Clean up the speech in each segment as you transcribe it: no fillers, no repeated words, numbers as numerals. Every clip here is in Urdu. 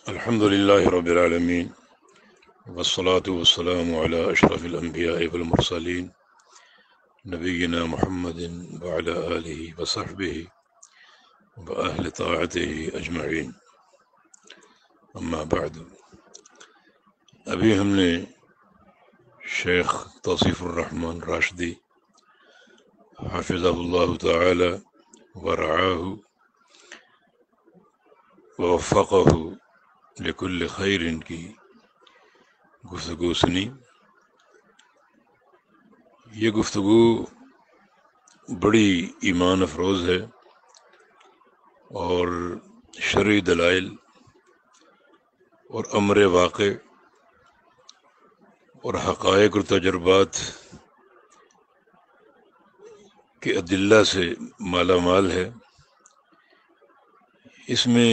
الحمد لله رب العالمين، والصلاة والسلام على أشرف الأنبياء والمرسلين نبينا محمد وعلى آله وصحبه وأهل طاعته أجمعين. أما بعد، ابھی ہم نے شیخ توصیف الرحمن راشدی حفظہ اللہ تعالی ورعاہ ووفقہ لکل خیر کی گفتگو سنی. یہ گفتگو بڑی ایمان افروز ہے اور شرعی دلائل اور امر واقع اور حقائق اور تجربات کے ادلہ سے مالا مال ہے. اس میں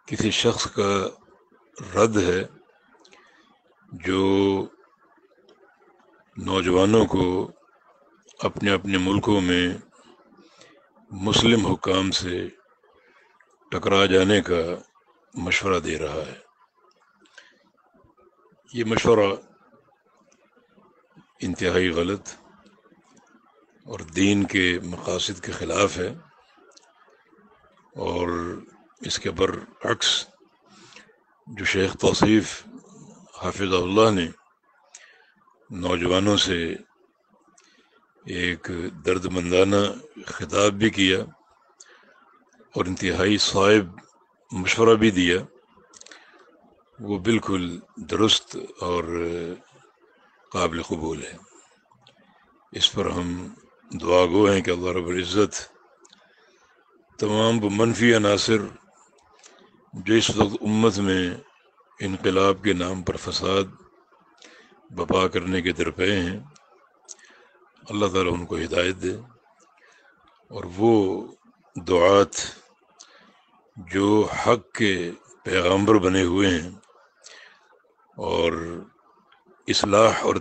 کسی شخص کا رد ہے جو نوجوانوں کو اپنے اپنے ملکوں میں مسلم حکام سے ٹکرا جانے کا مشورہ دے رہا ہے. یہ مشورہ انتہائی غلط اور دین کے مقاصد کے خلاف ہے، اور اس کے برعکس جو شیخ توصیف حافظہ اللہ نے نوجوانوں سے ایک درد مندانہ خطاب بھی کیا اور انتہائی صائب مشورہ بھی دیا، وہ بالکل درست اور قابل قبول ہے. اس پر ہم دعا گو ہیں کہ اللہ رب العزت تمام وہ منفی عناصر جو اس وقت امت میں انقلاب کے نام پر فساد بپا کرنے کے درپے ہیں، اللہ تعالیٰ ان کو ہدایت دے، اور وہ دعات جو حق کے پیغامبر بنے ہوئے ہیں اور اصلاح اور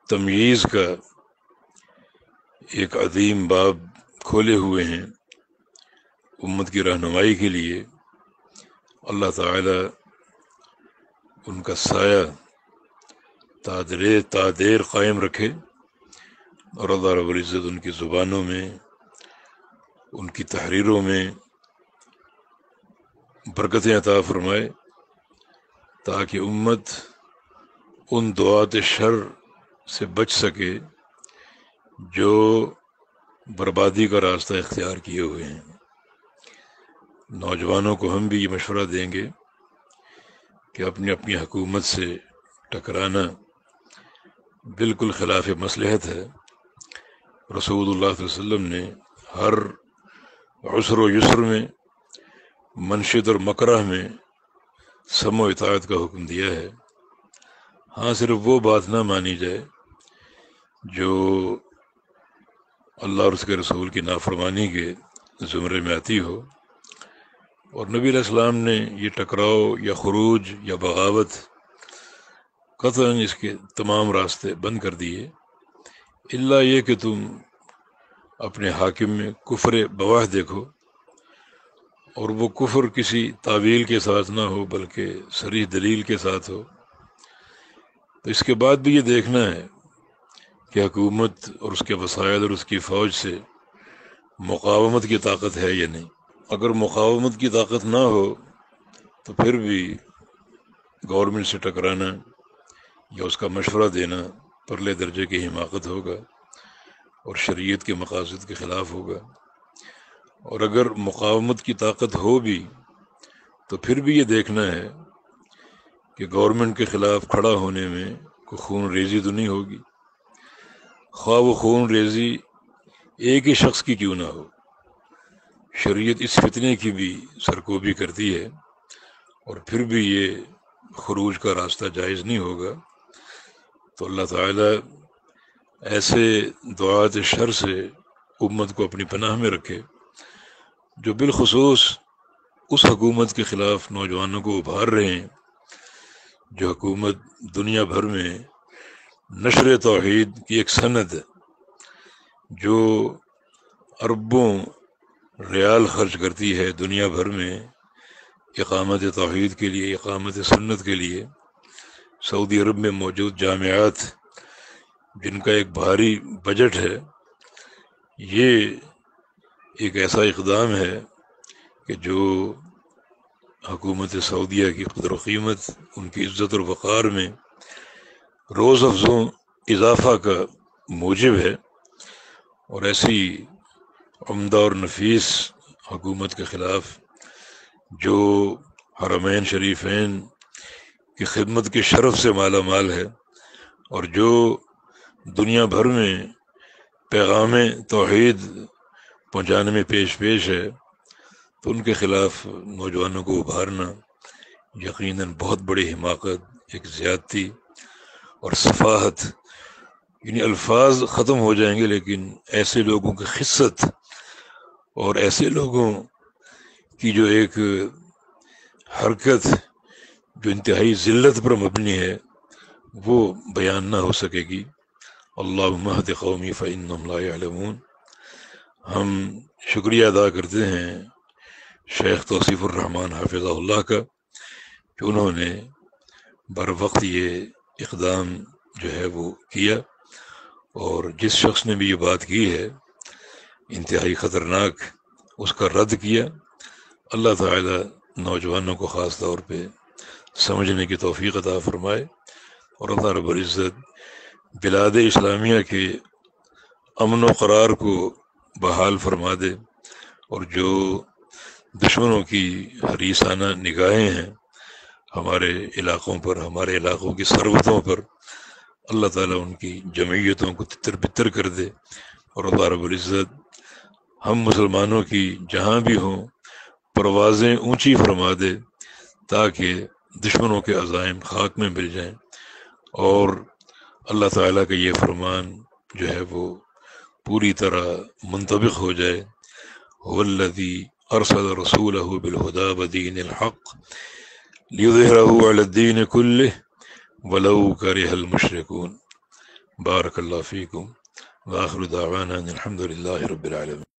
تمییز کا ایک عظیم باب کھولے ہوئے ہیں امت کی رہنمائی کے لیے، اللہ تعالی ان کا سایہ تا دیر قائم رکھے، اور اللہ رب العزت ان کی زبانوں میں، ان کی تحریروں میں برکتیں عطا فرمائے، تاکہ امت ان دعات شر سے بچ سکے جو بربادی کا راستہ اختیار کیے ہوئے ہیں. نوجوانوں کو ہم بھی یہ مشورہ دیں گے کہ اپنی اپنی حکومت سے ٹکرانا بالکل خلاف مصلحت ہے. رسول اللہ صلی اللہ علیہ وسلم نے ہر عسر و یسر میں، منشد اور مکرہ میں سمع و اطاعت کا حکم دیا ہے. ہاں، صرف وہ بات نہ مانی جائے جو اللہ اور اس کے رسول کی نافرمانی کے زمرے میں آتی ہو، اور نبی علیہ السلام نے یہ ٹکراؤ یا خروج یا بغاوت قطعاً اس کے تمام راستے بند کر دیے، الا یہ کہ تم اپنے حاکم میں کفر بواہ دیکھو، اور وہ کفر کسی تعویل کے ساتھ نہ ہو بلکہ صریح دلیل کے ساتھ ہو. تو اس کے بعد بھی یہ دیکھنا ہے کہ حکومت اور اس کے وسائل اور اس کی فوج سے مقاومت کی طاقت ہے یا نہیں. اگر مقاومت کی طاقت نہ ہو تو پھر بھی گورنمنٹ سے ٹکرانا یا اس کا مشورہ دینا پرلے درجے کی حماقت ہوگا اور شریعت کے مقاصد کے خلاف ہوگا. اور اگر مقاومت کی طاقت ہو بھی تو پھر بھی یہ دیکھنا ہے کہ گورنمنٹ کے خلاف کھڑا ہونے میں کوئی خون ریزی تو نہیں ہوگی، خواہ وہ خون ریزی ایک ہی شخص کی کیوں نہ ہو. شریعت اس فتنے کی بھی سرکوبی کرتی ہے، اور پھر بھی یہ خروج کا راستہ جائز نہیں ہوگا. تو اللہ تعالی ایسے دعات شر سے امت کو اپنی پناہ میں رکھے جو بالخصوص اس حکومت کے خلاف نوجوانوں کو ابھار رہے ہیں، جو حکومت دنیا بھر میں نشر توحید کی ایک سند ہے، جو اربوں ریال خرچ کرتی ہے دنیا بھر میں اقامت توحید کے لیے، اقامت سنت کے لیے سعودی عرب میں موجود جامعات، جن کا ایک بھاری بجٹ ہے، یہ ایک ایسا اقدام ہے کہ جو حکومت سعودیہ کی قدر و قیمت، ان کی عزت اور وقار میں روز افزوں اضافہ کا موجب ہے، اور ایسی عمدہ اور نفیس حکومت کے خلاف جو حرمین شریفین کی خدمت کے شرف سے مالا مال ہے، اور جو دنیا بھر میں پیغام توحید پہنچانے میں پیش ہے، تو ان کے خلاف نوجوانوں کو ابھارنا یقیناً بہت بڑی حماقت، ایک زیادتی اور سفاہت، یعنی الفاظ ختم ہو جائیں گے، لیکن ایسے لوگوں کی خست اور ایسے لوگوں کی جو ایک حرکت جو انتہائی ذلت پر مبنی ہے، وہ بیان نہ ہو سکے گی۔ اللہم اہد قومی فانہم لا یعلمون۔ ہم شکریہ ادا کرتے ہیں شیخ توصیف الرحمن حافظہ اللہ کا کہ انہوں نے بر وقت یہ اقدام جو ہے وہ کیا، اور جس شخص نے بھی یہ بات کی ہے انتہائی خطرناک، اس کا رد کیا۔ اللہ تعالی نوجوانوں کو خاص طور پہ سمجھنے کی توفیق عطا فرمائے، اور اللہ رب العزت بلاد اسلامیہ کے امن و قرار کو بحال فرما دے، اور جو دشمنوں کی حریصانہ نگاہیں ہیں ہمارے علاقوں پر، ہمارے علاقوں کی ثروتوں پر، اللہ تعالیٰ ان کی جمعیتوں کو تتر بتر کر دے، اور اللہ رب العزت ہم مسلمانوں کی جہاں بھی ہوں پروازیں اونچی فرما دے، تاکہ دشمنوں کے عزائم خاک میں مل جائیں، اور اللہ تعالیٰ کا یہ فرمان جو ہے وہ پوری طرح منطبق ہو جائے۔ هو الذی ارسل رسولہ بالہدی ودین الحق لیظہرہ علی الدین کلہ ولو کرہ المشرکون۔ بارک اللہ فیکم، وآخر دعوانا ان الحمد للہ رب العالمین۔